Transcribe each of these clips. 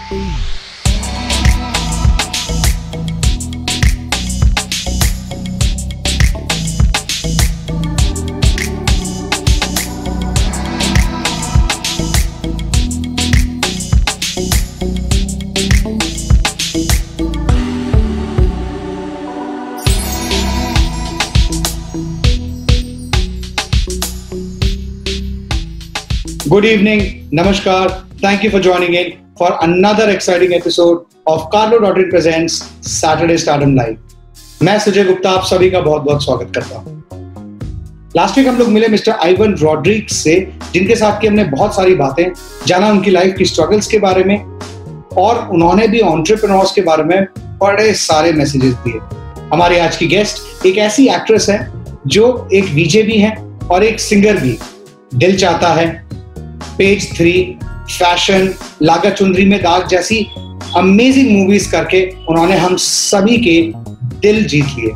Good evening, Namaskar. Thank you for joining in for another exciting episode of Carlo.in presents Saturday Stardom Live. मैं सुजय गुप्ता आप सभी का बहुत बहुत स्वागत करता हूँ। लास्ट वीक हम लोग मिले मिस्टर आइवन रॉड्रिग्स से, जिनके साथ की हमने बहुत सारी बातें जाना, उनकी लाइफ की स्ट्रगल्स के बारे में, और उन्होंने भी एंटरप्रेन्योर्स के बारे में बड़े सारे मैसेजेस दिए। हमारी आज की गेस्ट एक ऐसी एक्ट्रेस है जो एक वीजे भी है और एक सिंगर भी। दिल चाहता है, पेज 3, फैशन, लागा चुंदरी में दाग जैसी अमेजिंग मूवीज करके उन्होंने हम सभी के दिल जीत लिए।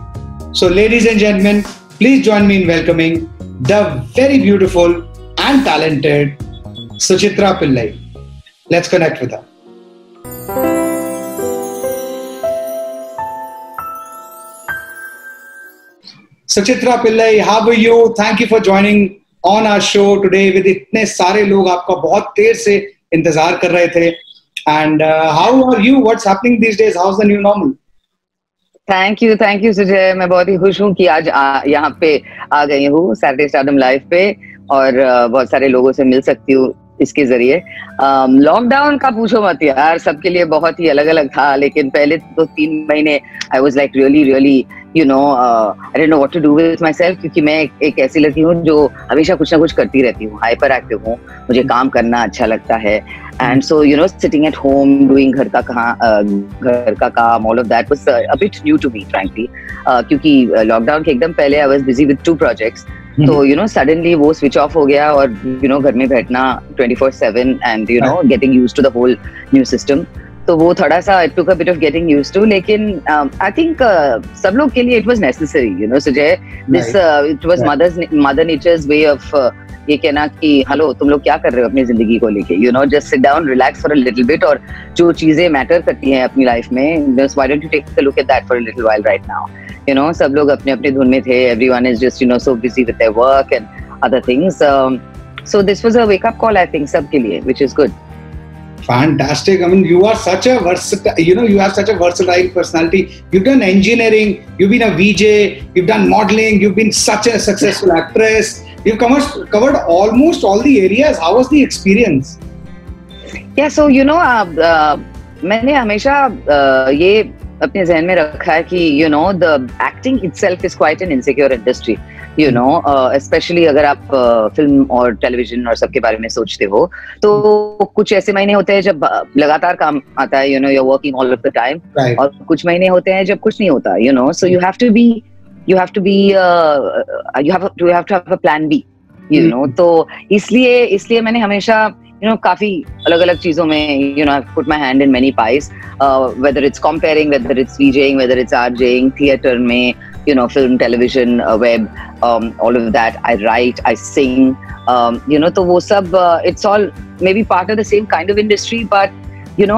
So ladies and gentleman, please join me in welcoming the very beautiful and talented Suchitra Pillai. Let's connect with her. Suchitra Pillai, how are you? Thank you for joining on our show today with इतने सारे लोग आपका बहुत देर से इंतजार कर रहे थे। And how are you? What's happening these days? How's the new normal? Thank you Sujay. मैं बहुत ही खुश हूँ कि आज यहाँ पे आ गई हूँ सैटरडे स्टारडम लाइव पे, और बहुत सारे लोगों से मिल सकती हूँ इसके जरिए। लॉकडाउन का पूछो मत यार, सबके लिए बहुत ही अलग अलग था, लेकिन पहले तो 3 महीने I was like really I don't know what to do with myself, क्योंकि मैं एक ऐसी लड़की हूँ जो हमेशा कुछ ना कुछ करती रहती हूँ, हाइपर एक्टिव हूँ, मुझे काम करना अच्छा लगता है। And so sitting at home doing घर का काम, all of that was a bit new to me frankly, क्योंकि लॉकडाउन के एकदम पहले I was busy with 2 projects. तो सडनली वो स्विच ऑफ हो गया, और घर में बैठना 24/7 and getting used to the whole new system, तो वो थोड़ा सा it took a bit of getting used to. लेकिन आई थिंक सब लोग के लिए it was necessary, Sujay. This it was mother nature's way of ये कहना कि हेलो, तुम लोग क्या कर रहे हो अपनी जिंदगी को लेके, just sit down, relax for a little bit, और जो चीजें मैटर करती हैं अपनी लाइफ में, just why don't you take a look at that for a little while right now. सब लोग अपने अपने धुन में थे, everyone is just so busy with their work and other things, so this was a wake up call I think सबके लिए, which is good. Fantastic. I mean, you are such a versatile, you have such a versatile personality. You've done engineering, you've been a VJ, you've done modeling, you've been such a successful actress. You've covered almost all the areas. How was the experience? Yeah, so मैंने हमेशा ये अपने जहन में रखा है कि the acting itself is quite an insecure industry. Specially अगर आप फिल्म और टेलीविजन और सबके बारे में सोचते हो, तो कुछ ऐसे महीने होते हैं जब लगातार काम आता है, you are working all of the time, और कुछ महीने होते हैं जब कुछ नहीं होता, so you have to have a plan B, तो इसलिए मैंने हमेशा काफी अलग अलग चीजों में I've put my hand in many pies, whether it's comparing, whether it's VJing, whether it's RJing, theater में, film, television, web, all of that. I write, I sing, तो वो सब it's all maybe part of the same kind of industry, but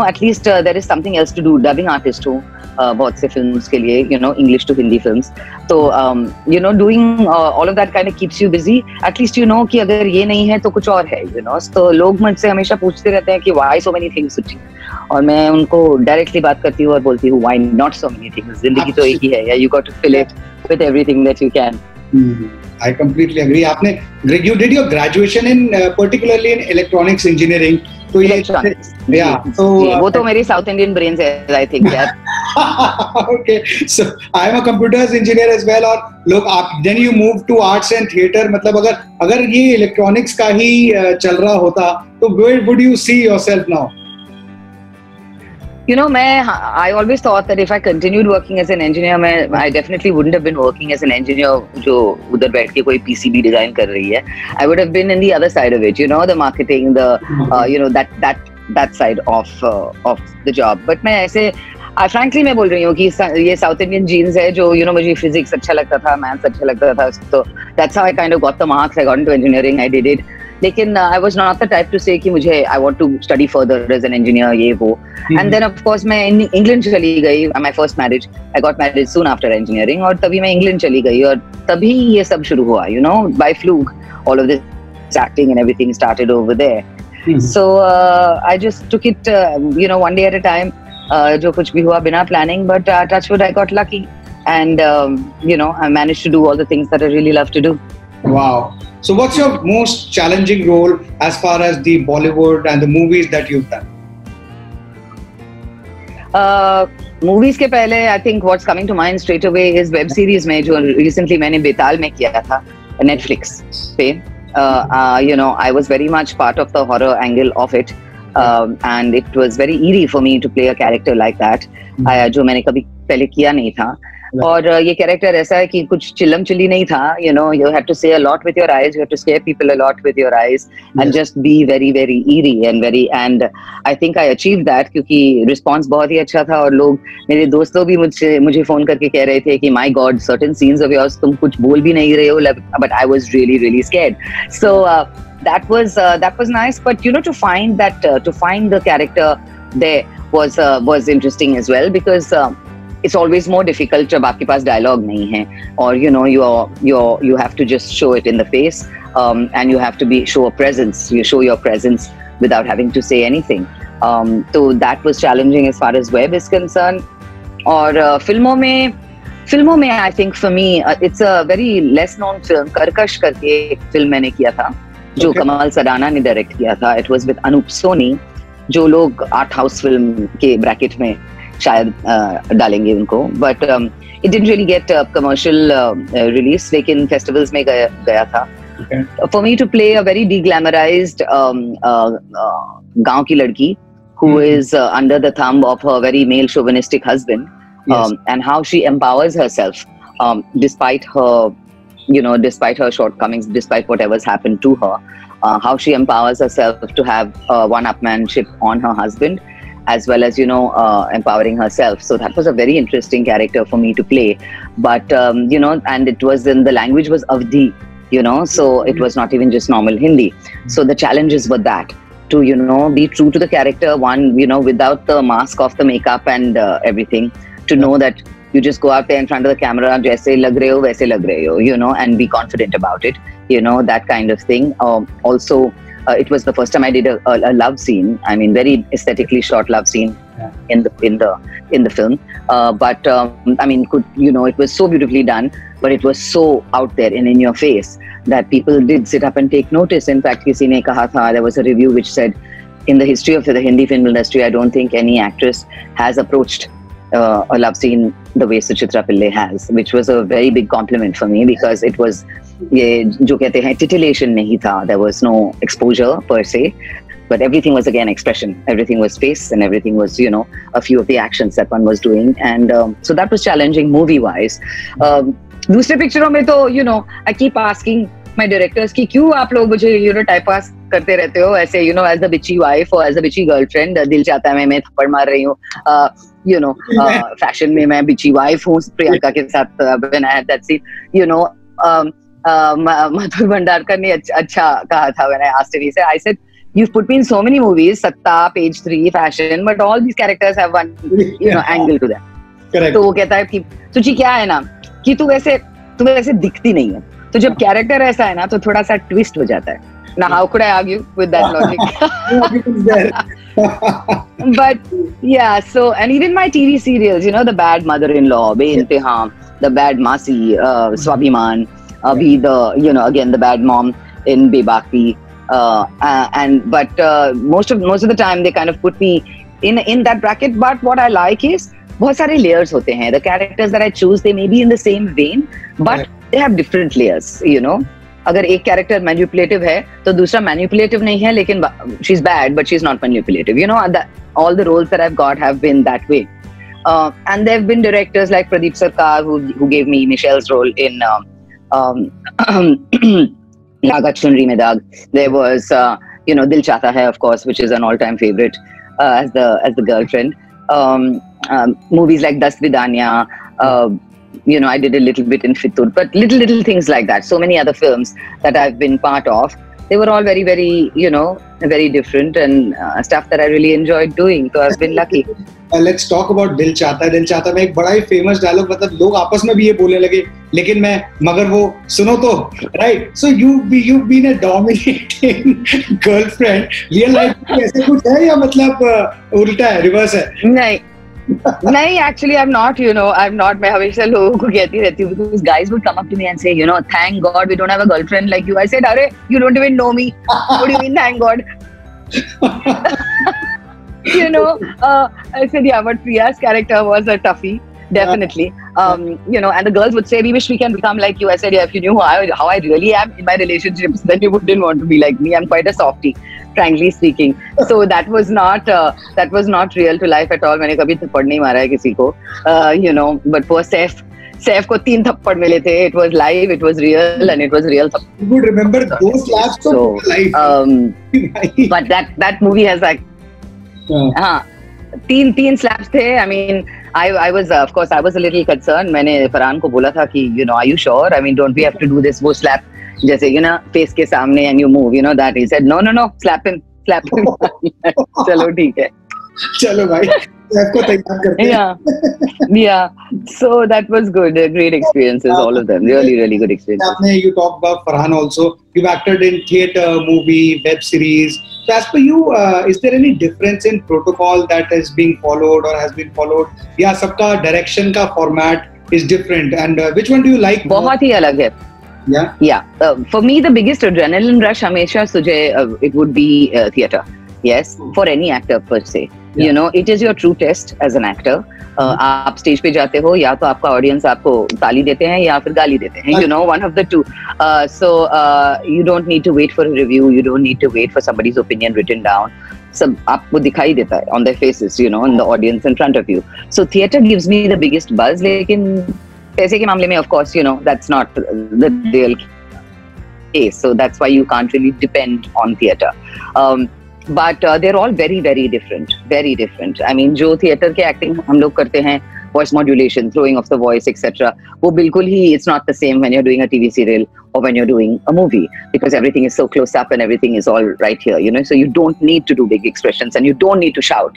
at least there is something else to do. Dubbing artist हूँ बहुत से films के लिए, English to Hindi films, तो doing all of that kind of keeps you busy. At least कि अगर ये नहीं है तो कुछ और है, तो लोग मुझसे हमेशा पूछते रहते हैं कि why so many things, और मैं उनको डायरेक्टली बात करती हूँ और बोलती हूँ why not so many things. जिंदगी तो एक ही है, you got to fill it with everything that you can. I completely agree. You did your graduation in particularly in electronics engineering. तो ये तो वो तो मेरी साउथ इंडियन ब्रेन से आई थिंक यार। Okay, so I am a computers engineer as well, और लोग आप then you move to arts and theater, मतलब अगर ये इलेक्ट्रॉनिक्स का ही चल रहा होता तो where would you see yourself now? I always thought that if I continued working as an engineer, I definitely wouldn't have been working as an engineer जो उधर बैठ के कोई PCB डिजाइन कर रही है. I would have been in the other side of it, the marketing, the that side of the job. But मैं ऐसे frankly मैं बोल रही हूँ कि ये साउथ इंडियन जीन्स है जो मुझे फिजिक्स अच्छा लगता था, मैथ्स अच्छा लगता था, तो that's how I kind of got the marks. I got into engineering, I did it. लेकिन I was not the type to say कि मुझे I want to study further as an engineer ये वो. And then of course मैं England चली गई. My first marriage, I got married soon after engineering और तभी मैं England चली गई और तभी ये सब शुरू हुआ. You know, by fluke, all of this acting and everything started over there. So I just took it, you know, one day at a time. जो कुछ भी हुआ बिना planning, but touch wood, I got lucky. And, you know, I managed to do all the things that I really love to do. Wow. So what's your most challenging role as far as the Bollywood and the movies that you've done? Movies के पहले, I think what's coming to mind straight away is web series में जो recently मैंने बेताल में किया था, Netflix पे. You know, I was very much part of the horror angle of it. And it was very eerie for me to play a character like that, जो मैंने कभी पहले किया नहीं था. और ये कैरेक्टर ऐसा है कि कुछ चिल्लम चिल्ली नहीं था. You know, you have to say a lot with your eyes, you have to scare people a lot with your eyes, and just be very very eerie and I think I achieved that क्योंकि response बहुत ही अच्छा था और लोग, मेरे दोस्त लोग भी मुझे फोन करके कह रहे थे कि my God, certain scenes of yours तुम कुछ बोल भी नहीं रहे हो, but I was really really scared. So that was nice, but you know, to find the character there was interesting as well, because it's always more difficult जब आपके पास dialogue नहीं है, or you know, you have to just show it in the face, and you have to show a presence. You show your presence without having to say anything. So that was challenging as far as web is concerned. और फिल्मों में I think for me it's a very less known film. कर्कश करके एक film मैंने किया था जो कमाल सडाना ने डायरेक्ट किया था. It was with Anoop Soni, जो लोग आर्ट हाउस फिल्म के ब्रैकेट में शायद डालेंगे उनको, but it didn't really get commercial release, लेकिन festivals में गया था. For me to play a very deglamorized गांव की लड़की who is under the thumb of her very male chauvinistic husband, and how she empowers herself despite her, you know, despite her shortcomings, despite whatever's happened to her, how she empowers herself to have one-upmanship on her husband, as well as, you know, empowering herself. So that was a very interesting character for me to play. But, you know, and it was in, the language was Avdi, you know, so it was not even just normal Hindi. So the challenges were that, to, you know, be true to the character, one, you know, without the mask of the makeup and everything, to know that you just go out there in front of the camera, jaise lag rahe ho, waise lag rahe ho, you know, and be confident about it, you know, that kind of thing. Also, it was the first time I did a love scene. I mean, very aesthetically shot love scene in the film. But I mean, you know, it was so beautifully done, but it was so out there and in your face that people did sit up and take notice. In fact, kisi ne kaha tha, there was a review which said, in the history of the Hindi film industry, I don't think any actress has approached a love scene the way Suchitra Pillai has, which was a very big compliment for me, because it was, ये जो कहते हैं, titillation नहीं था. There was no exposure per se, but everything was again expression. Everything was face, and everything was, you know, a few of the actions that one was doing, and so that was challenging movie-wise. दूसरे पिक्चरों में तो, you know, I keep asking my directors कि क्यों आप लोग मुझे, you know, type pass करते रहते हो ऐसे, you know, as the bitchy wife or as a bitchy girlfriend. दिल चाहता है मैं थप्पड़ मार रही हूँ, you know, fashion में मैं bitchy wife हूँ प्रियंका के साथ. When I had that scene, you know, Madhur Bhandarkar ने अच्छा कहा था when I asked him. He said, I said, you've put me in so many movies, Satta, Page 3, Fashion, but all these characters have one, you know, angle to them. Correct. तो वो कहता है कि सुची क्या है ना, कि तू वैसे दिखती नहीं है, तो जब कैरेक्टर ऐसा है ना तो थोड़ा सा ट्विस्ट हो जाता है. Now, how could I argue with that logic? But yeah, so, and even my TV serials, you know, The Bad Mother-in-Law, Be-Intiham, The Bad Masi, Swabhiman, Abhi, the, you know, again, the bad mom in Bebaki, but most of the time they kind of put me in that bracket. But what I like is बहुत सारे layers होते हैं. The characters that I choose, they may be in the same vein, but they have different layers, you know. अगर एक character manipulative है, तो दूसरा manipulative नहीं है, लेकिन she's bad, but she's not manipulative. You know, all the roles that I've got have been that way. And there have been directors like Pradeep Sarkar who gave me Michelle's role in Lagat Chunri Mein Daag. There was, you know, Dil Chahta Hai, of course, which is an all-time favorite as the girlfriend. Movies like Das Vidanya, you know, I did a little bit in Fitur, but little things like that. So many other films that I've been part of. they were all very, very, very different and stuff that I really enjoyed doing. So I've been lucky. Let's talk about दिल चाहता है. दिल चाहता में एक बड़ा ही famous dialogue, मतलब लोग आपस में भी ये बोलने लगे, लेकिन मगर वो सुनो तो, right? So you've been a dominating girlfriend. Real life में ऐसे कुछ है या मतलब उल्टा है, रिवर्स है? नहीं, actually I'm not, I'm not. मैं हमेशा लोगों को कहती रहती हूँ, because guys would come up to me and say, thank God we don't have a girlfriend like you. I said, अरे, you don't even know me. What do you mean, thank God? I said, yeah, but Priya's character was a toughie, definitely. And the girls would say, we wish we can become like you. I said, yeah, if you knew how I really am in my relationships, then you wouldn't want to be like me. I'm quite a softie, frankly speaking. So that was not real to life at all. मैंने कभी थप्पड़ नहीं मारा है किसी को, but poor Saif को 3 थप्पड़ मिले थे. It was live, it was real, and it was real. You would remember those slaps so live. But that movie has like, तीन slaps थे. I mean, I was of course I was a little concerned. मैंने फरहान को बोला था कि are you sure? I mean, don't we have to do this? वो slap जैसे face के सामने and you move, that. He said no, slap him. चलो ठीक है. चलो भाई, आपको तैयार करते हैं. Yeah. So that was good. Great experiences, all of them. Really, really good experiences. You talked about Farhan also. You've acted in theatre, movie, web series. So as per you, is there any difference in protocol that is being followed or has been followed? Yeah, सबका direction का format is different. And which one do you like? बहुत ही अलग है. Yeah. For me, the biggest adrenaline rush हमेशा Sujay, it would be theatre. Yes, for any actor per se. Yeah. It is your true test as an actor. आप stage पे जाते हो, या तो आपका ऑडियंस आपको ताली देते हैं या फिर गाली देते हैं, one of the two. So you don't need to wait for a review, you don't need to wait for somebody's opinion written down. सब आपको दिखाई देता है on their faces, in the audience in front of you. So theatre gives me the biggest buzz. लेकिन पैसे के मामले में, of course, that's not the real case. So that's why you can't really depend on theatre. But they're all very, very different. Very different. I mean, जो theatre के acting हम लोग करते हैं, voice modulation, throwing of the voice, etc. वो बिल्कुल ही, it's not the same when you're doing a TV serial or when you're doing a movie, because everything is so close up and everything is all right here, So you don't need to do big expressions and you don't need to shout,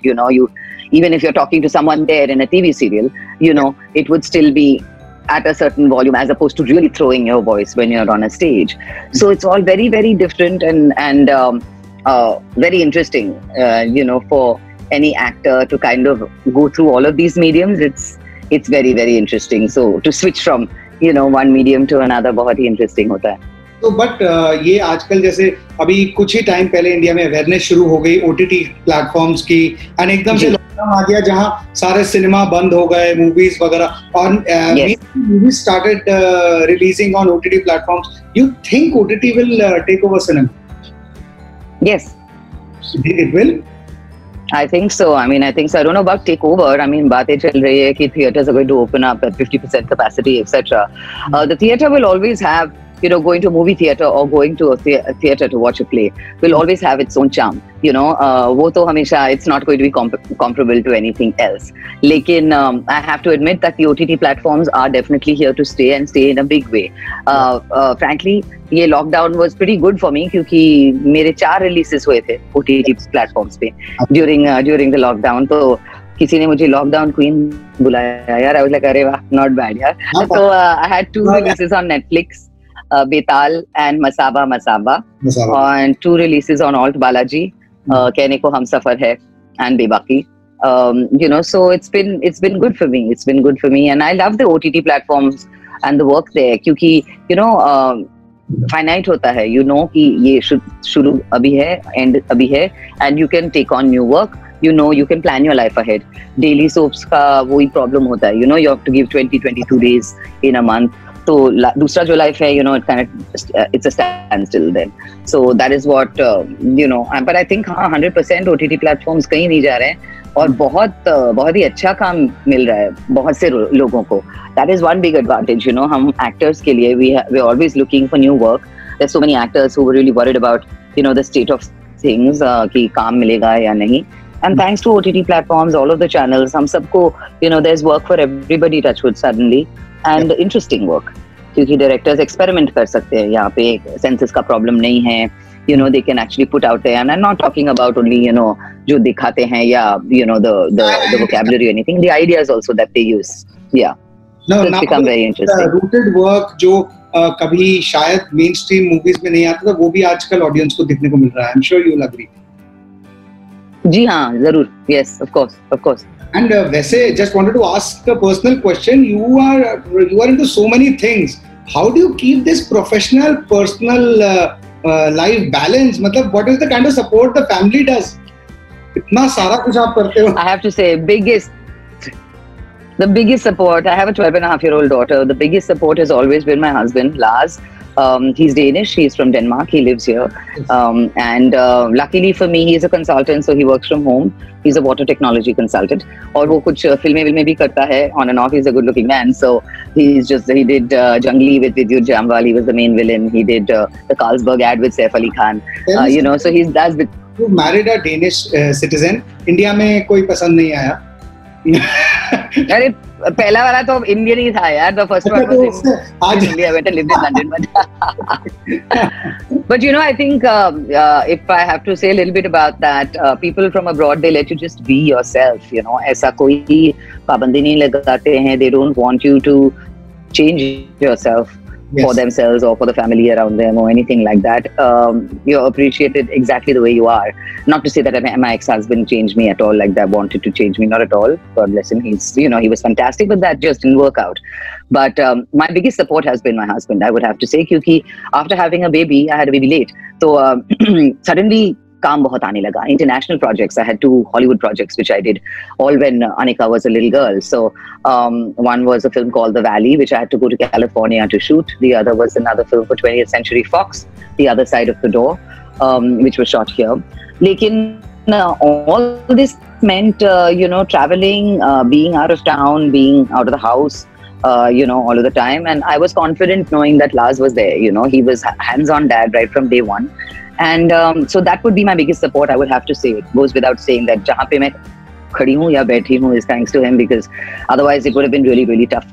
even if you're talking to someone there in a TV serial, it would still be at a certain volume as opposed to really throwing your voice when you're on a stage. So it's all very, very different and very interesting, for any actor to kind of go through all of these mediums. It's very, very interesting. So to switch from, one medium to another, बहुत ही interesting होता है. तो but ये आजकल जैसे अभी कुछ ही time पहले इंडिया में अवेयरनेस शुरू हो गई OTT प्लेटफॉर्म्स की, एंड एकदम से लॉकडाउन आ गया जहां सारे सिनेमा बंद हो गए, मूवीज वगैरह, और movies started releasing on OTT platforms. You think OTT will take over cinema? Yes. It will? I think so. I think so. I don't know about takeover. बातें चल रही है कि theatres are going to open up at 50% capacity, etc. The theatre will always have, going to a movie theatre or going to a theatre to watch a play will always have its own charm. वो तो हमेशा, it's not going to be comparable to anything else. लेकिन I have to admit that the OTT platforms are definitely here to stay and stay in a big way. Frankly, ये lockdown was pretty good for me क्योंकि मेरे 4 releases हुए थे OTT platforms पे during the lockdown. तो किसी ने मुझे लॉकडाउन क्वीन बुलाया यार. I was like, अरे वाह, not bad यार. So I had 2 releases on Netflix. Betal and Masaba, and 2 releases on Alt Balaji, कहने को हम सफर है and Bebaki. So it's been good for me. It's been good for me, and I love the OTT platforms and the work there क्योंकि finite होता है, कि ये शुरू अभी है, end अभी है, and you can take on new work. You can plan your life ahead. Daily soaps का वही problem होता है. You have to give 20-22 days in a month. तो दूसरा जो लाइफ है, it's a standstill then. So that is what, but I think 100% OTT platforms कहीं नहीं जा रहे हैं और बहुत ही अच्छा काम मिल रहा है बहुत से लोगों को. That is one big advantage, हम actors के लिए we're always looking for new work. There's so many actors who were really worried about, the state of things, कि काम मिलेगा या नहीं. And thanks to OTT platforms, all of the channels, हम सबको, there's work for everybody, touchwood suddenly. And interesting work, क्योंकि directors experiment कर सकते हैं. यहाँ पे सेंसस का प्रॉब्लम नहीं है, you know, they can actually put out there. And I'm not talking about only, you know, jo dikhate hain, yeah, you know, the vocabulary or anything. The ideas also that they use. Yeah. No, so it's become very interesting. Rooted work जो कभी शायद mainstream movies में नहीं आता था, वो भी आजकल audience को दिखने को मिल रहा है. I'm sure you'll agree. जी हाँ, जरूर. Yes, of course, of course. And वैसे just wanted to ask a personal question. You are into so many things. How do you keep this professional, personal life balance? मतलब what is the kind of support the family does? इतना सारा कुछ आप करते हो. I have to say, the biggest support. I have a 12-and-a-half-year-old daughter. The biggest support has always been my husband, Lars. He's Danish. He's from Denmark. He lives here. And luckily for me, he's a consultant, so he works from home. He's a water technology consultant. और वो कुछ फिल्में भी करता है on and off. He's a good-looking man. So he did Jungli with Vidyut Jamwal. He was the main villain. He did the Carlsberg ad with Saif Ali Khan. You know, so he does. You married a Danish citizen. India में कोई पसंद नहीं आया. अरे पहला वाला तो Indian ही था यार. The first one was in India. I went and lived in London. But you know, I think if I have to say a little bit about that, people from abroad, they let you just be yourself. You know, ऐसा कोई पाबंदी नहीं लगाते हैं. They don't want you to change yourself. Yes. For themselves or for the family around them or anything like that. You're appreciated exactly the way you are. Not to say that my ex-husband changed me at all, like that, wanted to change me, not at all. God bless him. He was fantastic, but that just didn't work out. But my biggest support has been my husband, I would have to say, because after having a baby, I had a baby late. So suddenly, काम बहुत आने लगा. International projects. I had 2 Hollywood projects which I did all when Anika was a little girl. So one was a film called The Valley, which I had to go to California to shoot. The other was another film for 20th Century Fox, The Other Side of the Door, which was shot here. Lekin all this meant, traveling, being out of town, being out of the house, all of the time. And I was confident knowing that Lars was there. You know, he was hands-on dad right from day one. And so that would be my biggest support, I would have to say. It goes without saying that जहाँ पे मैं खड़ी हूँ या बैठी हूँ is thanks to him, because otherwise it would have been really, really tough.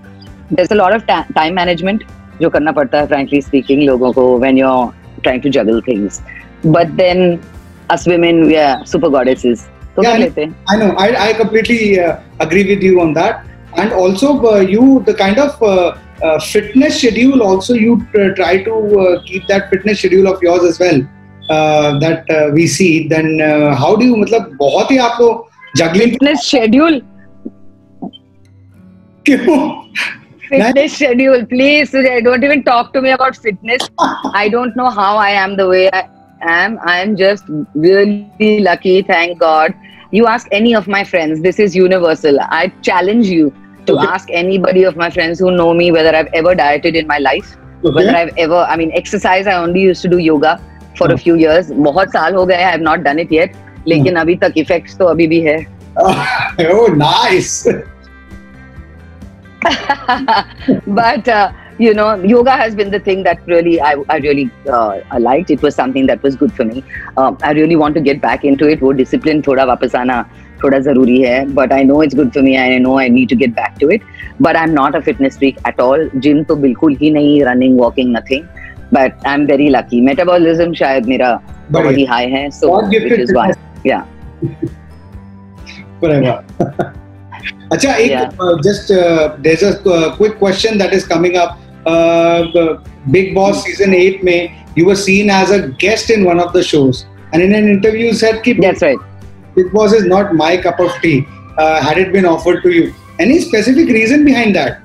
There's a lot of time management जो करना पड़ता है, frankly speaking, लोगों को when you're trying to juggle things. But then us women, we are super goddesses. तो कर लेते हैं. I know. I completely agree with you on that. And also the kind of fitness schedule also, you try to keep that fitness schedule of yours as well. That we see, then how do you, मतलब बहुत ही आप लोग juggling fitness schedule. Fitness schedule, please. Don't even talk to me about fitness. I don't know how I am the way I am. I am just really lucky, thank God. You ask any of my friends, this is universal. I challenge you to ask anybody of my friends who know me whether I've ever dieted in my life, whether I've ever, exercise, I only used to do yoga for a few years. बहुत साल हो गए, I have not done it yet. लेकिन अभी तक effects तो अभी भी है. Oh, nice. But yoga has been the thing that really I really liked. It was something that was good for me. I really want to get back into it. वो discipline थोड़ा वापस आना थोड़ा जरूरी है. But I know it's good for me. I know I need to get back to it. But I'm not a fitness freak at all. Gym तो बिल्कुल ही नहीं. Running, walking, nothing. But I'm very lucky. Metabolism शायद मेरा बहुत ही high है. So which is why, yeah. Whatever. अच्छा, there's a quick question that is coming up. Big Boss season 8 में you were seen as a guest in one of the shows, and in an interview you said कि that's right. Big Boss is not my cup of tea. Had it been offered to you, any specific reason behind that?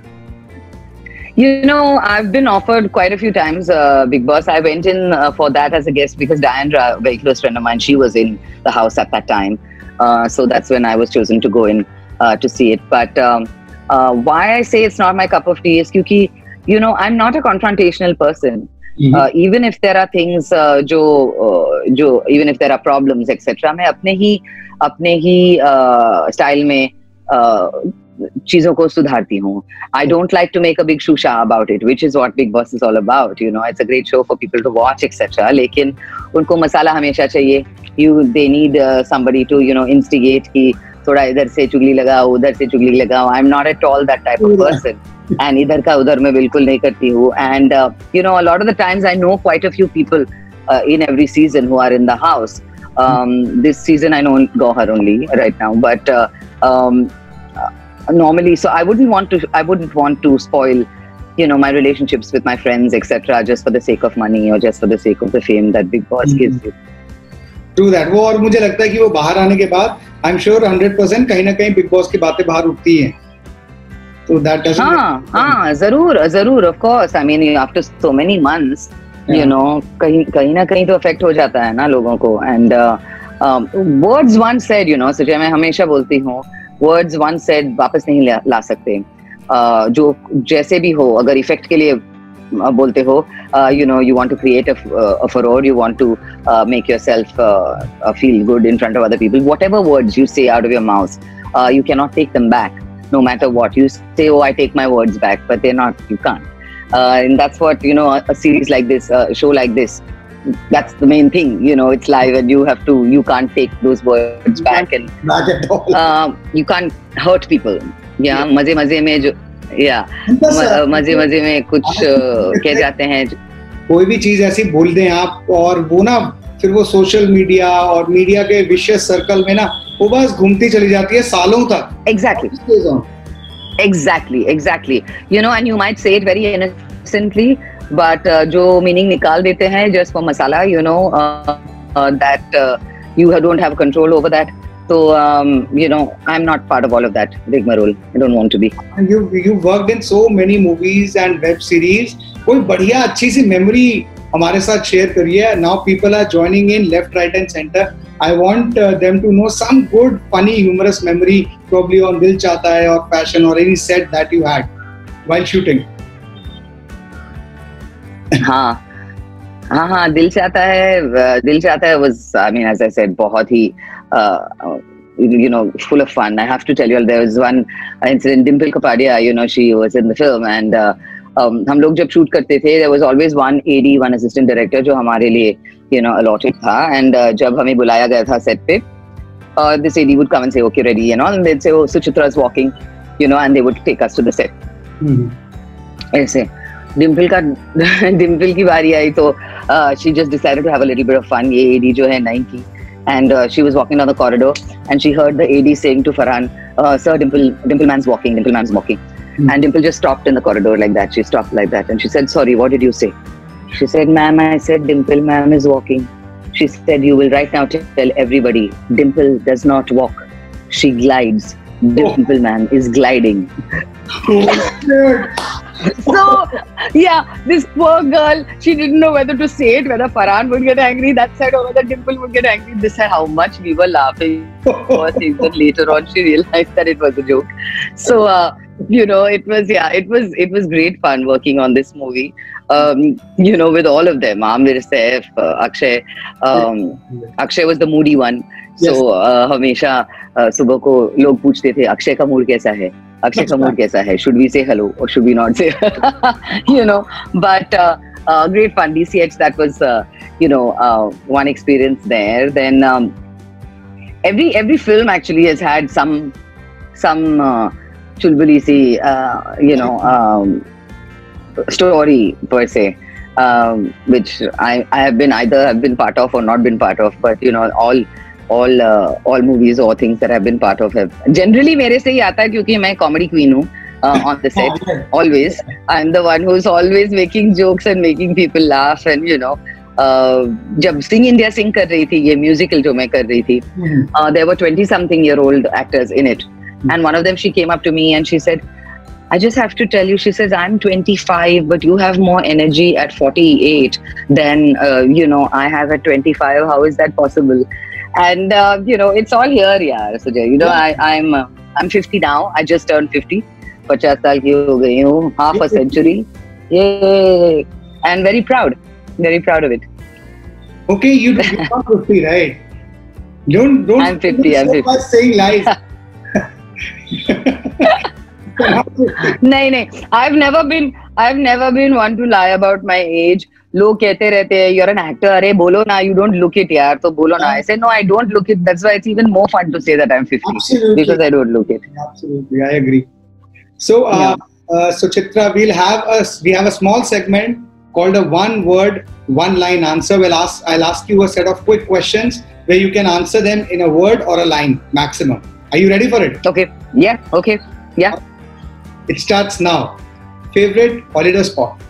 I've been offered quite a few times Big Boss. I went in for that as a guest because Diandra, a very close friend of mine, she was in the house at that time. So that's when I was chosen to go in to see it. But why I say it's not my cup of tea is because, I'm not a confrontational person. Mm-hmm. Even if there are things, even if there are problems, etc., मैं अपने ही style में चीजों को सुधारती हूँ. I don't like to make a big shusha about it, which is what Big Boss is all about. It's a great show for people to watch, etc. लेकिन उनको मसाला हमेशा चाहिए. They need somebody to, instigate कि थोड़ा इधर से चुगली लगाओ, उधर से चुगली लगाओ. I'm not at all that type of person. And इधर का उधर मैं बिल्कुल नहीं करती हूँ. And a lot of the times I know quite a few people in every season who are in the house. This season I know Gauhar only right now, but normally, so I wouldn't want to spoil, my relationships with my friends, etc., just for the sake of money or just for the sake of the fame that Bigg Boss gives you. True that. वो और मुझे लगता है कि वो बाहर आने के बाद I'm sure 100% कहीं ना कहीं Bigg Boss की बातें बाहर उठती हैं. So that doesn't. हाँ, जरूर, of course. I mean, after so many months, कहीं ना कहीं तो अफेक्ट हो जाता है ना लोगों को. And words once said, Sujay, मैं हमेशा बोलती हूँ, words once said वापस नहीं ला सकते. जो जैसे भी हो, अगर इफेक्ट के लिए बोलते हो, you want to create a furore, you want to make yourself feel good in front of other people. Whatever words you say out of your mouth, you cannot take them back, no matter what. You say, oh, I take my words back, but they're not, you can't. And that's what, a series like this, a show like this, that's the main thing, it's live and you can't take those words back, and you can't hurt people. Yeah, मजे में जो, मजे में कुछ कह जाते हैं. कोई भी चीज ऐसी बोल दें आप, और वो ना फिर वो सोशल मीडिया और मीडिया के विशेष सर्कल में ना वो बस घूमती चली जाती है सालों तक. Exactly. And you might say it very innocently, but जो meaning निकाल देते हैं just for masala, that you don't have control over that. So, I'm not part of all of that rigmarole. I don't want to be. You worked in so many movies and web series. कोई बढ़िया अच्छी सी memory हमारे साथ share करिए. Now people are joining in left, right and center. I want them to know some good, funny, humorous memory, probably on Dil Chahta Hai or Passion or any set that you had while shooting. हाँ, Dil Chahta Hai was, I mean, as I said, बहुत ही full of fun. I have to tell you, there was one incident. Dimple Kapadia, she was in the film, and हम लोग जब shoot करते थे, there was always one AD, one assistant director जो हमारे लिए allotted था. And जब हमें बुलाया गया था set पे, this AD would come and say, okay, ready, and they'd say, oh, Suchitra's walking, and they would take us to the set. ऐसे डिम्पल की बारी आई तो she just decided to have a little bit of fun. ये AD जो है नई की, and she was walking down the corridor and she heard the AD saying to Farhan, sir, Dimple man's walking. And Dimple just stopped in the corridor like that. She stopped like that and she said, sorry, what did you say? She said, ma'am, I said Dimple ma'am is walking. She said, you will right now tell everybody, Dimple does not walk, she glides. Dimple ma'am is gliding. So, yeah, this poor girl, she didn't know whether to say it, whether Farhan would get angry that side or whether Dimple would get angry this side. How much we were laughing. But later on, she realized that it was a joke. So, it was great fun working on this movie. With all of them, Amir, Saif, Akshay. Akshay was the moody one. So, हमेशा सुबह को लोग पूछते थे, अक्षय का mood कैसा है? अक्षय का मूड कैसा है? Should we say hello or should we not say? But great fun. DCH, that was one experience there. Then every film actually has had some chulbuli si story per se, which I have been part of or not been part of, but all movies or things that I've been part of have generally मेरे से ही आता है क्योंकि मैं comedy queen हूँ on the set. Always I'm the one who's always making jokes and making people laugh. And जब Sing India Sing कर रही थी, ये musical जो मैं कर रही थी, there were 20-something-year-old actors in it, and one of them, she came up to me and she said, I just have to tell you, she says, I'm 25, but you have more energy at 48 than I have at 25. How is that possible? And it's all here, yaar, Sujay. I'm 50 now. I just turned 50. 50 saal ki ho gayi hu, half a century. Yay! And very proud of it. Okay, you're not 50, right? Don't. I'm 50. I'm 50. Saying lies. नहीं. I've never been one to lie about my age. लोग कहते रहते हैं, you're an actor, अरे बोलो ना, you don't look it यार, तो बोलो ना. I say, no, I don't look it. That's why it's even more fun to say that I'm 50. Absolutely. Because I don't look it. Absolutely, I agree. So, Suchitra, we have a small segment called a one-word, one-line answer. I'll ask you a set of quick questions where you can answer them in a word or a line maximum. Are you ready for it? Okay. Yeah. Okay. Yeah. It starts now. Favorite holiday spot?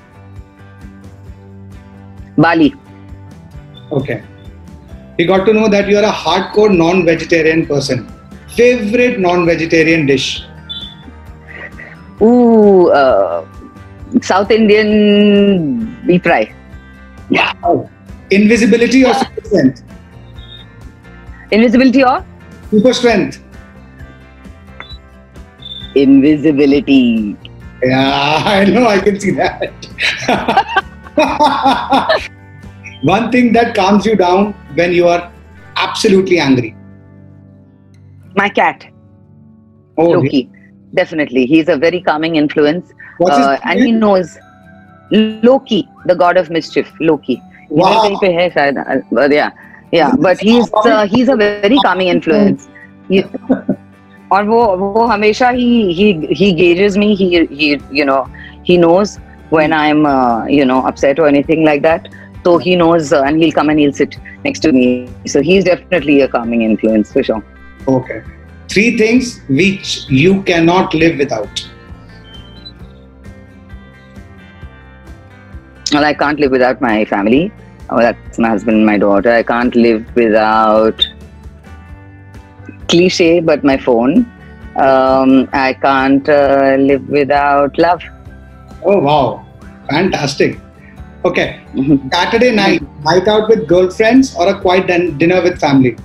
Bali. Okay. We got to know that you are a hardcore non-vegetarian person. Favorite non-vegetarian dish? Ooh, South Indian beef fry. Wow. Invisibility or super strength? Invisibility or? Super strength. Invisibility. Yeah, I know, I can see that. One thing that calms you down when you are absolutely angry. My cat, Oh, Loki. Definitely. He's a very calming influence. What's his And he name? knows Loki, the god of mischief, Loki. Wow. इधर कहीं पे है शायद, but yeah, but he's a very calming influence. और वो हमेशा he gauges me. He knows when I'm upset or anything like that. So he knows, and he'll come and he'll sit next to me. So he's definitely a calming influence for sure. Okay. 3 things which you cannot live without. Well, I can't live without my family. Oh, that's my husband and my daughter. I can't live without, cliche, but my phone. I can't live without love. Oh, wow. Fantastic. Okay. Mhm. Saturday night out with girlfriends or a quiet dinner with family?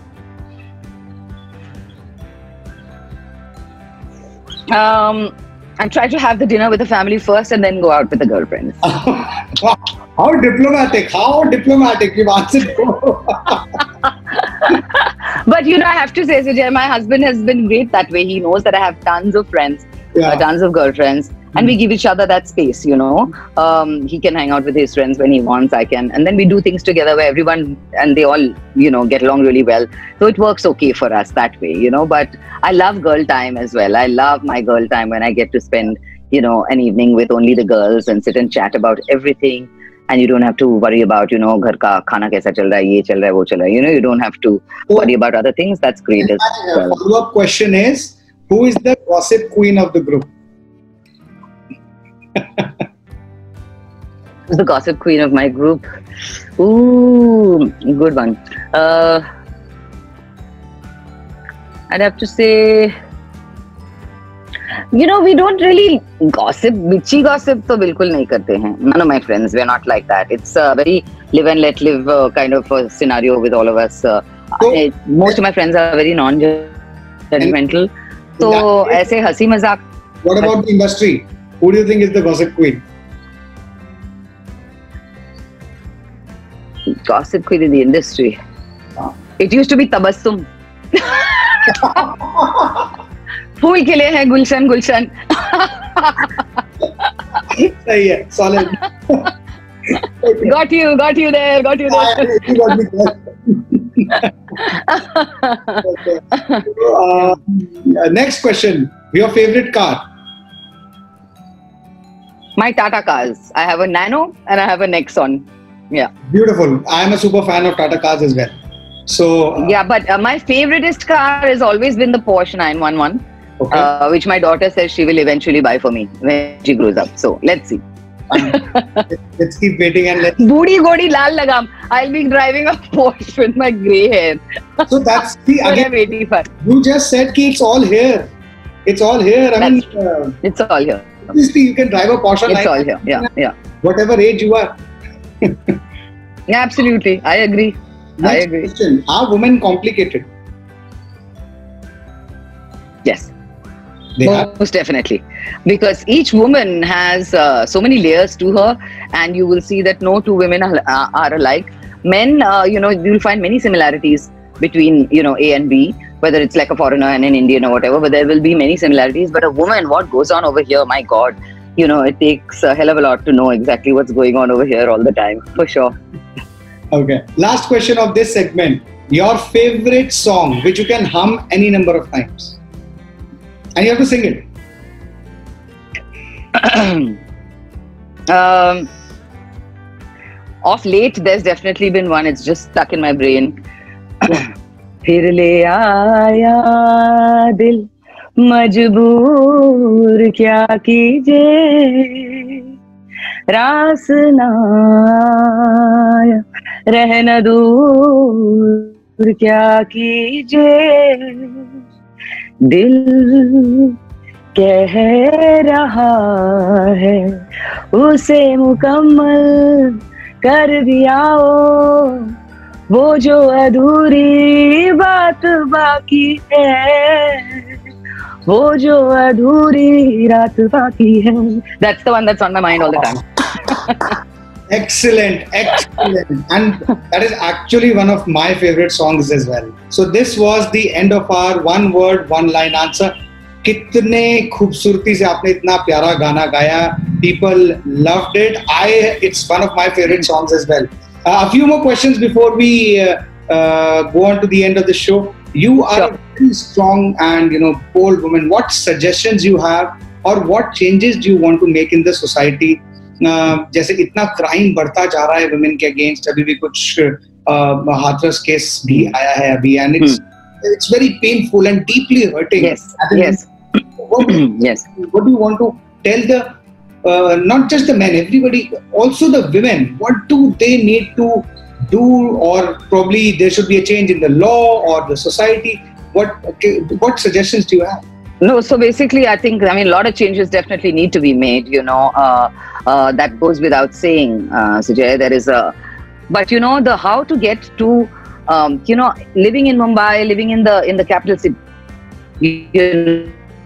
I try to have the dinner with the family first and then go out with the girlfriends. How diplomatic. You've answered. But I have to say, Sujay, my husband has been great that way. He knows that I have tons of friends, tons of girlfriends, and we give each other that space, He can hang out with his friends when he wants, I can. And then we do things together where everyone, and they all, get along really well. So it works okay for us that way, But I love girl time as well. I love my girl time when I get to spend, an evening with only the girls and sit and chat about everything. And you don't have to worry about, घर का खाना कैसा चल रहा है, ये चल रहा है, वो चल रहा है. You don't have to worry about other things. That's great as well. Follow-up question is, who is the gossip queen of the group? Who's the gossip queen of my group? Ooh, good one. I'd have to say, we don't really gossip. Bitchy gossip to bilkul nahi karte hain. None of my friends, we're not like that. It's a very live and let live kind of a scenario with all of us. Most of my friends are very non-judgmental. So, aise hasi mazak. What about the industry? Who do you think is the gossip queen? Gossip queen in the industry. It used to be Tabassum. फूल खिले हैं गुलशन सही है, solid. got you there. You got me there. Okay. Next question, your favorite car? My Tata cars. I have a Nano and I have a Nexon. Yeah. Beautiful. I am a super fan of Tata cars as well. So yeah, but my favoriteest car has always been the Porsche 911. Okay. Which my daughter says she will eventually buy for me when she grows up. So let's see. Let's keep waiting and let's. Boodi godi lal lagam. I'll be driving a Porsche with my grey hair. So that's the again. You just said ki it's all here. It's all here. I mean, it's all here. Obviously, you can drive a Porsche. It's all here. Yeah. Whatever age you are. Yeah, absolutely. I agree. Next question. Are women complicated? Yes. Most definitely, because each woman has so many layers to her, and you will see that no two women are alike. Men, you'll find many similarities between A and B, whether it's like a foreigner and an Indian or whatever, but there will be many similarities. But a woman, what goes on over here, my God, it takes a hell of a lot to know exactly what's going on over here all the time, for sure. Okay, last question of this segment, your favorite song which you can hum any number of times? And you have to sing it. Of late, there's definitely been one. It's just stuck in my brain. फिर ले आया दिल मजबूर क्या कीजिए, रास ना रहना दूर क्या कीजिए, दिल कह रहा है उसे मुकम्मल कर दिया वो जो अधूरी बात बाकी है, वो जो अधूरी रात बाकी है. That's the one that's on my mind all the time. Excellent. And that is actually one of my favorite songs as well. So this was the end of our one word, one line answer. कितने खूबसूरती से आपने इतना प्यारा गाना गाया. People loved it. It's one of my favorite songs as well. A few more questions before we go on to the end of the show. You are a very strong and bold woman. What suggestions you have, or what changes do you want to make in the society? जैसे इतना crime बढ़ता जा रहा है women के against, अभी भी कुछ हाथरस केस भी आया है अभी, and it's very painful and deeply hurting. Yes. What do you want to tell the not just the men, everybody, also the women? What do they need to do, or probably there should be a change in the law or the society? What suggestions do you have? No, so basically, I mean, a lot of changes definitely need to be made. That goes without saying, Sujay. There is but the how to get to, living in Mumbai, living in the capital city,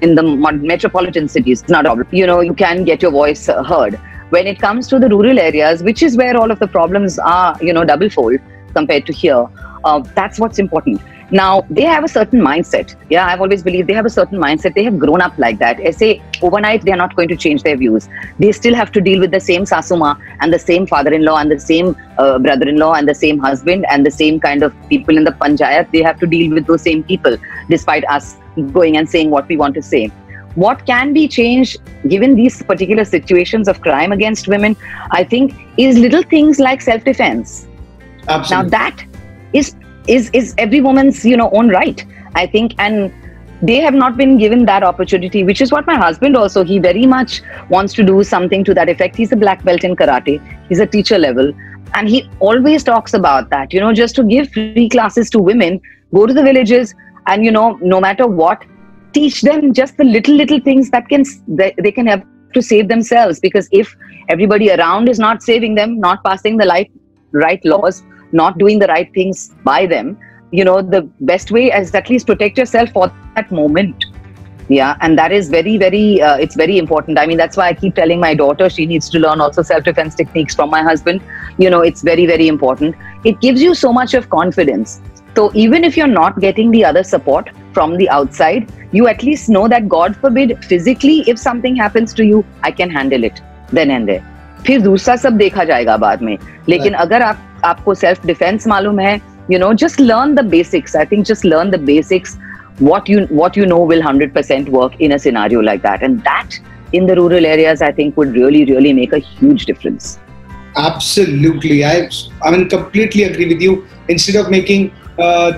in the metropolitan cities, it's not a problem. You can get your voice heard. When it comes to the rural areas, which is where all of the problems are, double-fold compared to here, that's what's important. Now, they have a certain mindset. Yeah, I've always believed they have a certain mindset. They have grown up like that. I say overnight, they're not going to change their views. They still have to deal with the same sasuma and the same father-in-law and the same brother-in-law and the same husband and the same kind of people in the panchayat. They have to deal with those same people, despite us going and saying what we want to say. What can be changed given these particular situations of crime against women, I think, is little things like self-defense. Absolutely. Now that is every woman's own right, I think, and they have not been given that opportunity, which is what my husband also, he very much wants to do something to that effect. He's a black belt in karate, he's a teacher level, and he always talks about that, just to give free classes to women, go to the villages and no matter what, teach them just the little things that they can help to save themselves. Because if everybody around is not saving them, not passing the right laws, not doing the right things by them, the best way is at least protect yourself for that moment. Yeah, and that is very, very, it's very important. I mean, that's why I keep telling my daughter she needs to learn also self-defense techniques from my husband. It's very, very important. It gives you so much of confidence. So even if you're not getting the other support from the outside, you at least know that, God forbid, physically, if something happens to you, I can handle it then and there. फिर दूसरा सब देखा जाएगा बाद में. लेकिन अगर आपको self defense मालूम है, just learn the basics. I think just learn the basics. What you know will 100% work in a scenario like that, and that in the rural areas, I think, would really, really make a huge difference. Absolutely, I mean, completely agree with you. Instead of making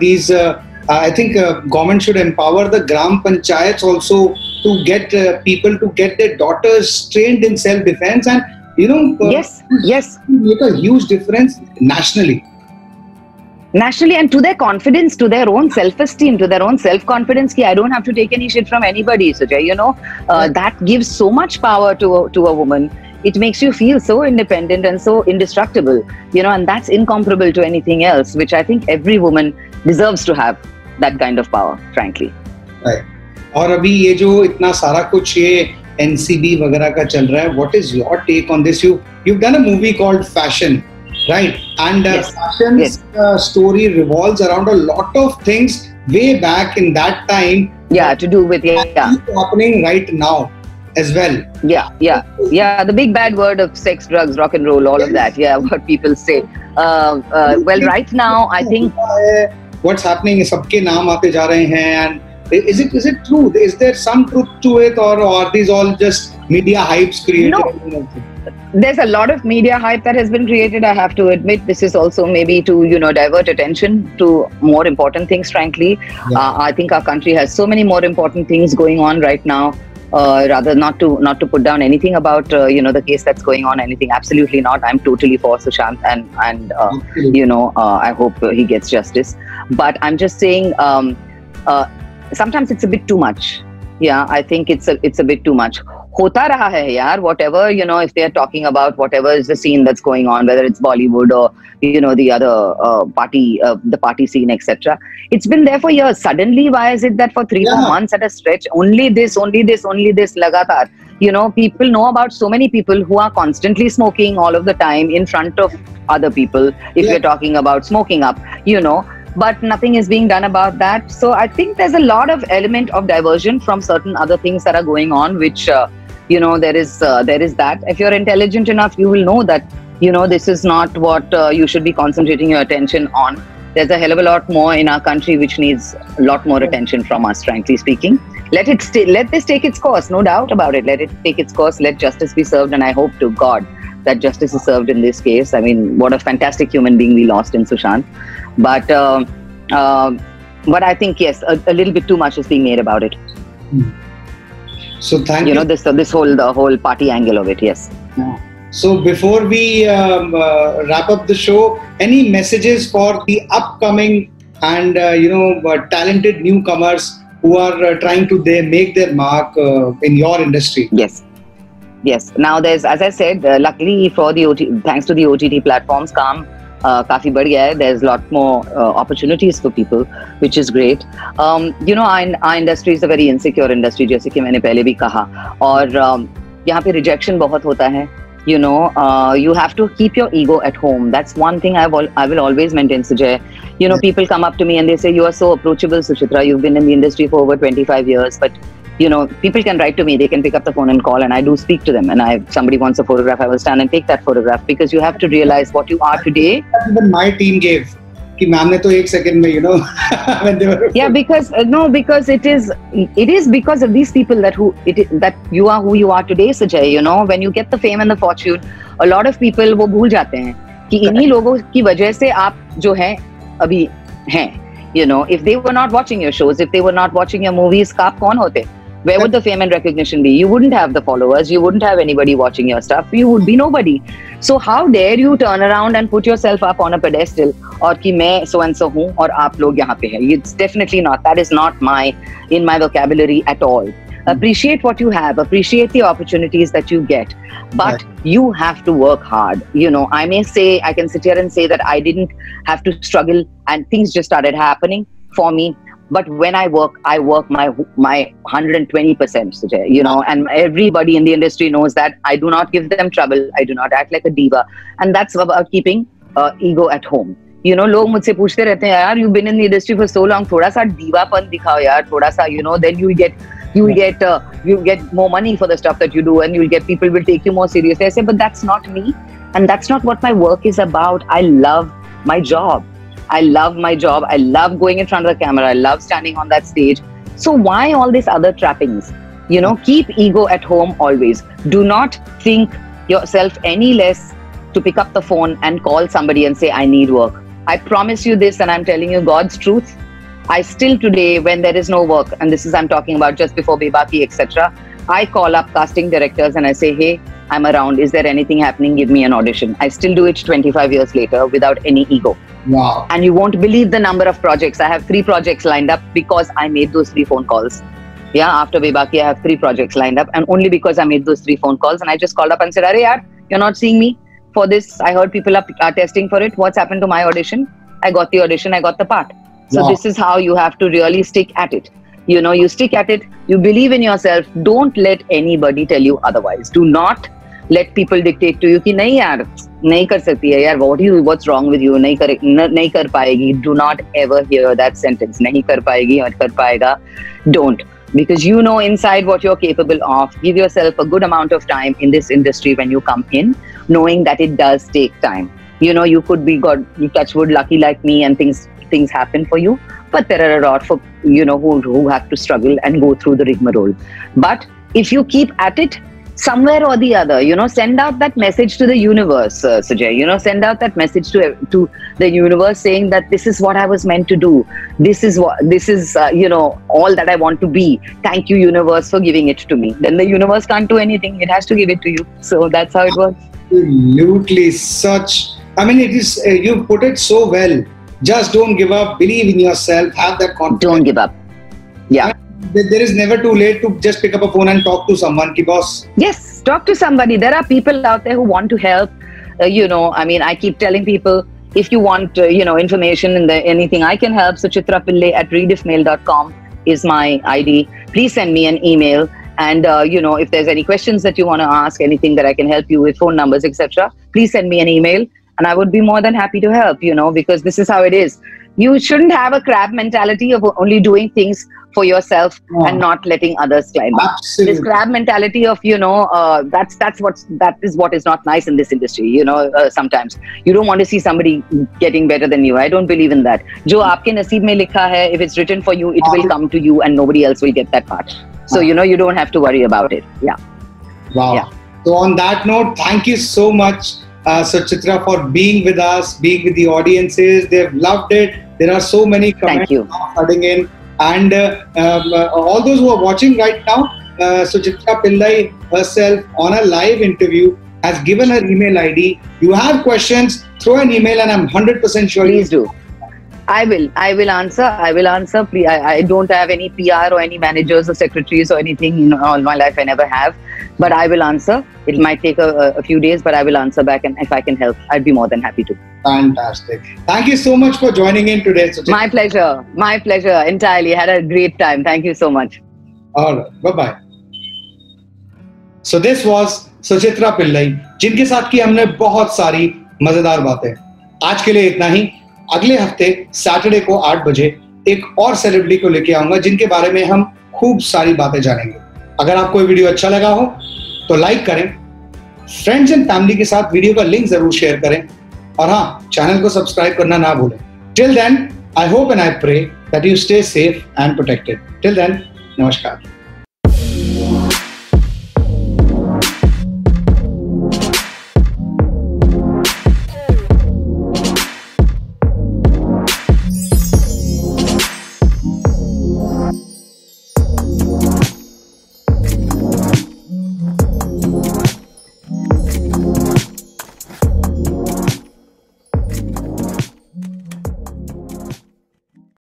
these, I think government should empower the gram panchayats also to get people to get their daughters trained in self-defense, and yes, make a huge difference nationally, and to their confidence, to their own self-esteem, to their own self-confidence. I don't have to take any shit from anybody, Sujay. That gives so much power to a woman. It makes you feel so independent and so indestructible, and that's incomparable to anything else, which I think every woman deserves to have that kind of power, frankly. Right. और अभी ये जो इतना सारा कुछ ये NCB वगैरह का चल रहा है, what is your take on this? You've done a movie called Fashion, right? And Fashion's story revolves around a lot of things way back in that time. Yeah, to do with happening right now as well. Yeah. The big bad word of sex, drugs, rock and roll, all of that. Yeah, what people say. Well, right now, I think what's happening is सबके नाम आते जा रहे हैं, and is it true? Is there some truth to it, or are these all just media hypes created? No. there's a lot of media hype that has been created. I have to admit, this is also maybe to, divert attention to more important things, frankly. Yeah. I think our country has so many more important things going on right now. Rather not to put down anything about the case that's going on, anything, absolutely not. I'm totally for Sushant, and I hope he gets justice. But I'm just saying, sometimes it's a bit too much. Yeah, I think it's a bit too much. Hota raha hai yaar, whatever, if they're talking about whatever is the scene that's going on, whether it's Bollywood or, the other the party scene, etc. It's been there for years. Suddenly, why is it that for 3-4 months at a stretch, only this, lagatar? People know about so many people who are constantly smoking all of the time in front of other people, if we're talking about smoking up, but nothing is being done about that. So I think there's a lot of element of diversion from certain other things that are going on, which, there is that. If you're intelligent enough, you will know that, this is not what you should be concentrating your attention on. There's a hell of a lot more in our country which needs a lot more attention from us, frankly speaking. Let this take its course, no doubt about it. Let it take its course, let justice be served, and I hope to God that justice is served in this case. I mean, what a fantastic human being we lost in Sushant. But I think, yes, a little bit too much is being made about it. So thank you. The whole party angle of it, yes. Yeah. So before we wrap up the show, any messages for the upcoming and talented newcomers who are trying to make their mark in your industry? Yes. Now there's, as I said, luckily for thanks to the OTT platforms, काफी बढ़ गया है. There's a lot more opportunities for people, which is great. Our industry is a very insecure industry, जैसे कि मैंने पहले भी कहा, और यहाँ पे rejection बहुत होता है. You have to keep your ego at home. That's one thing I will always maintain, Sujay. People come up to me and they say, you are so approachable, Suchitra. You've been in the industry for over 25 years, but people can write to me, they can pick up the phone and call, and I do speak to them. And if somebody wants a photograph, I will stand and take that photograph, because you have to realize what you are today. Even my team gave. Ki ma'am ne to 1 second mein, when they were. Yeah, because it is because of these people that you are who you are today, Sajay. When you get the fame and the fortune, a lot of people वो भूल जाते हैं कि इन्हीं लोगों की वजह से आप जो हैं अभी हैं. If they were not watching your shows, if they were not watching your movies, आप कौन होते? Where would the fame and recognition be? You wouldn't have the followers. You wouldn't have anybody watching your stuff. You would be nobody. So how dare you turn around and put yourself up on a pedestal और कि मैं so and so हूँ और आप लोग यहाँ पे हैं? It's definitely not. That is not in my vocabulary at all. Appreciate what you have. Appreciate the opportunities that you get. But you have to work hard. I can sit here and say that I didn't have to struggle and things just started happening for me. But when I work my 120%, Sujay, and everybody in the industry knows that I do not give them trouble. I do not act like a diva. And that's about keeping ego at home. लोग मुझसे पूछते रहते हैं, यार, you've been in the industry for so long, थोड़ा सा दीवापन दिखाओ यार, थोड़ा सा, then you get more money for the stuff that you do, and people will take you more seriously. I say, but that's not me. And that's not what my work is about. I love my job. I love going in front of the camera. I love standing on that stage. So why all these other trappings? Keep ego at home always. Do not think yourself any less to pick up the phone and call somebody and say, I need work. I promise you this, and I'm telling you God's truth. I still today, when there is no work, and I'm talking about just before Bebaki, etc., I call up casting directors and I say, hey, I'm around. Is there anything happening? Give me an audition. I still do it 25 years later without any ego. Wow. And you won't believe the number of projects. I have 3 projects lined up because I made those 3 phone calls. Yeah, after Bebaki, I have 3 projects lined up, and only because I made those 3 phone calls. And I just called up and said, Arey yaar, you're not seeing me for this. I heard people are testing for it. What's happened to my audition? I got the audition. I got the part. So This is how you have to really stick at it. You stick at it. You believe in yourself. Don't let anybody tell you otherwise. Do not let people dictate to you कि नहीं यार नहीं कर सकती है यार, what's wrong with you, नहीं कर पाएगी. Do not ever hear that sentence. नहीं कर पाएगी और कर पाएगा. Don't. Because you know inside what you're capable of. Give yourself a good amount of time in this industry when you come in, knowing that it does take time. You could be you touch wood, lucky like me, and things happen for you. But there are a lot for who have to struggle and go through the rigmarole. But if you keep at it, somewhere or the other, send out that message to the universe, Sujay. Send out that message to the universe saying that this is what I was meant to do. This is all that I want to be. Thank you, universe, for giving it to me. Then the universe can't do anything. It has to give it to you. So that's how it works. Absolutely. It is, you put it so well. Just don't give up. Believe in yourself. Have that confidence. Don't give up. Yeah. There is never too late to just pick up a phone and talk to someone. Ki boss. Yes, talk to somebody. There are people out there who want to help. I keep telling people, if you want, information in anything, I can help. So chitrapillai@readifmail.com is my ID. Please send me an email. And, if there's any questions that you want to ask, anything that I can help you with, phone numbers, etc., please send me an email. And I would be more than happy to help, because this is how it is. You shouldn't have a crab mentality of only doing things for yourself and not letting others climb up. Absolutely. This crab mentality of, that is what is not nice in this industry, sometimes. You don't want to see somebody getting better than you. I don't believe in that. Jo aapke naseeb mein likha hai, if it's written for you, it will come to you and nobody else will get that part. So, you don't have to worry about it. Yeah. Wow. Yeah. So on that note, thank you so much, Chitra, for being with us, being with the audiences. They've loved it. There are so many comments flooding in. And all those who are watching right now, Suchitra Pillai herself on a live interview has given her email ID. You have questions, throw an email and I'm 100% sure. Please do. I will answer. Please, I don't have any PR or any managers or secretaries or anything in all my life. I never have. But I will answer. It might take a few days, but I will answer back. And if I can help, I'd be more than happy to. Fantastic. Thank you so much for joining in today, Suchitra. My pleasure. Entirely. Had a great time. Thank you so much. All right. Bye-bye. So this was Suchitra Pillai, जिनके साथ की हमने बहुत सारी मजेदार बातें. आज के लिए इतना ही. अगले हफ्ते सैटरडे को 8 बजे एक और सेलिब्रिटी को लेके आऊंगा जिनके बारे में हम खूब सारी बातें जानेंगे. अगर आपको ये वीडियो अच्छा लगा हो तो लाइक करें, फ्रेंड्स एंड फैमिली के साथ वीडियो का लिंक जरूर शेयर करें और हाँ, चैनल को सब्सक्राइब करना ना भूलें. Till then, I hope and I pray that you stay safe and protected. Till then, नमस्कार.